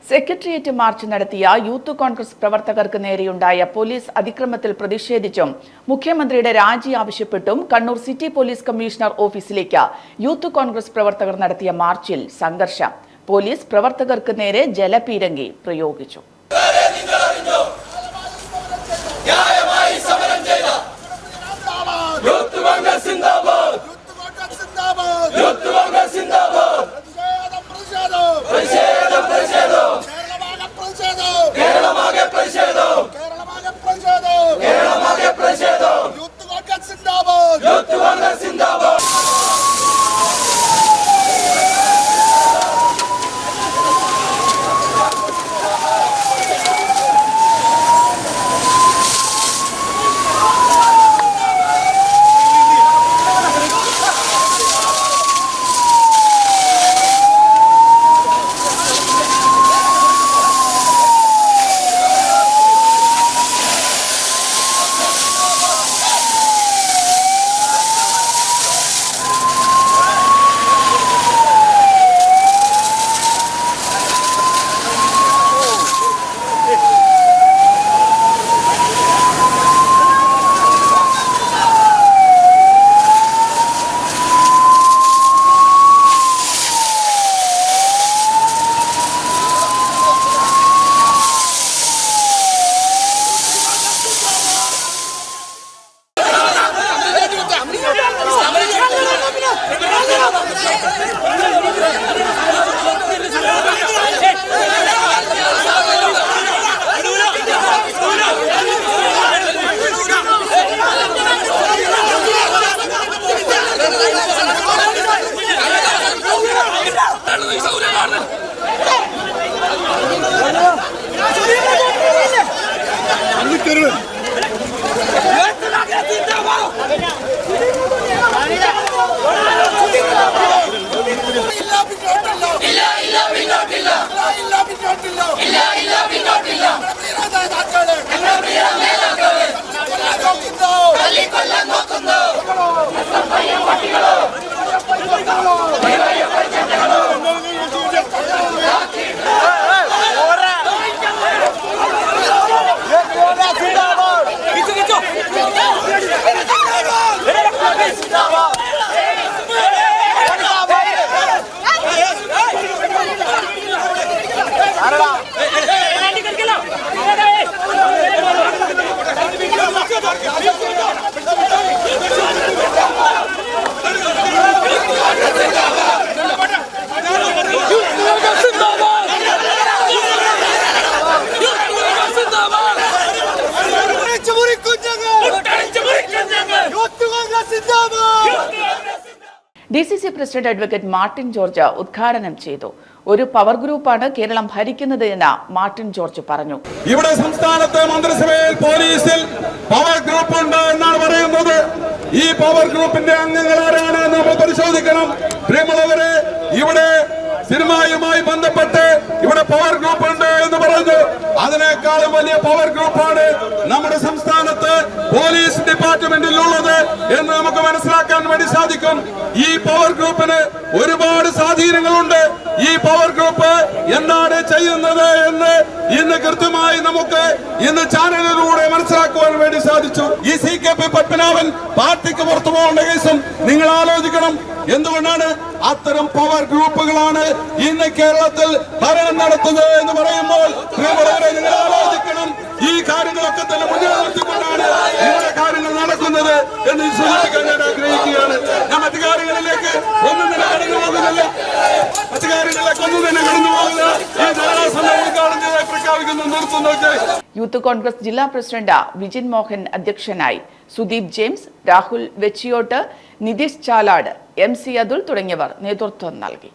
Secretariat March നടത്തിയ youth Congress പ്രവർത്തകർക്ക് നേരെയുണ്ടായ പോലീസ് അതിക്രമത്തിൽ പ്രതിഷേധിച്ചും മുഖ്യമന്ത്രിയുടെ രാജി ആവശ്യപ്പെട്ടും കണ്ണൂർ സിറ്റി പോലീസ് കമ്മീഷണർ ഓഫീസിലേക്ക് യൂത്ത് കോൺഗ്രസ് പ്രവർത്തകർ നടത്തിയ മാർച്ചിൽ സംഘർഷം. പോലീസ് പ്രവർത്തകർക്ക് നേരെ ജലപീരങ്കി പ്രയോഗിച്ചു. DCC president advocate Martin George ഉദ്ഘാടനം ചെയ്തു. ഒരു പവർ ഗ്രൂപ്പാണ് കേരളം ഭരിക്കുന്നത് എന്ന് മാർട്ടിൻ ജോർജ് പറഞ്ഞു. ഇവിടെ സംസ്ഥാനത്തെ മന്ത്രിസഭയിൽ പോലീസിൽ പവർ ഗ്രൂപ്പ് ഉണ്ട് എന്നാണ് പറയുന്നത്. ഈ പവർ ഗ്രൂപ്പിന്റെ അംഗങ്ങൾ ആരാണ് നമ്മൾ പരിശോധിക്കണം. പ്രിയമുള്ളവരെ, ഇവിടെ സിനിമയുമായി ബന്ധപ്പെട്ട് ഇവിടെ പവർ ഗ്രൂപ്പ് ഉണ്ട് എന്ന് പറഞ്ഞു. അതിനേക്കാളും വലിയ പവർ ഗ്രൂപ്പാണ് നമ്മുടെ സംസ്ഥാനത്ത് പോലീസ് ഡിപ്പാർട്ട്മെന്റിൽ ഉള്ളത് എന്ന് നമുക്ക് മനസ്സിലാക്കാൻ വേണ്ടി സാധിക്കും. ഈ പവർ ഗ്രൂപ്പിന് ഒരുപാട് സ്വാധീനങ്ങളുണ്ട്. ഈ പവർ ഗ്രൂപ്പ് എന്താണ് ചെയ്യുന്നത് എന്ന് ഇന്ന് കൃത്യമായി നമുക്ക് ഇന്ന് ചാനലിലൂടെ മനസ്സിലാക്കുവാൻ വേണ്ടി സാധിച്ചു. ഈ CKP പത്മനാഭൻ പാർട്ടിക്ക് പുറത്തു പോകേണ്ട കേസും നിങ്ങൾ ആലോചിക്കണം. എന്തുകൊണ്ടാണ് അത്തരം പവർ ഗ്രൂപ്പുകളാണ് ഇന്ന് കേരളത്തിൽ ഭരണം നടത്തുന്നത് എന്ന് പറയുമ്പോൾ നിങ്ങൾ ആലോചിക്കണം. ഈ കാര്യങ്ങളൊക്കെ തന്നെ മുന്നിൽ നിർത്തിക്കൊണ്ടാണ് ഇവിടെ കാര്യങ്ങൾ നടക്കുന്നത് എന്ന് സൂചിപ്പിക്കാൻ ഞാൻ ആഗ്രഹിക്കുകയാണ്. ഞാൻ മറ്റു കാര്യങ്ങളിലേക്ക് ഒന്നും തന്നെ കടന്നു പോകുന്നില്ല. മറ്റു കാര്യങ്ങളിലേക്ക് ഒന്നും തന്നെ കടന്നു പോകുന്നില്ല. ഈ ധാരാളം ഉദ്ഘാടനം പ്രഖ്യാപിക്കുന്നു, നിർത്തുന്നു. യൂത്ത് കോൺഗ്രസ് ജില്ലാ പ്രസിഡന്റ് വിജിൻ മോഹൻ അധ്യക്ഷനായി. സുദീപ് ജെയിംസ്, രാഹുൽ വെച്ചിയോട്ട്, നിതീഷ് ചാലാട്, MC അതുൽ തുടങ്ങിയവർ നേതൃത്വം നൽകി.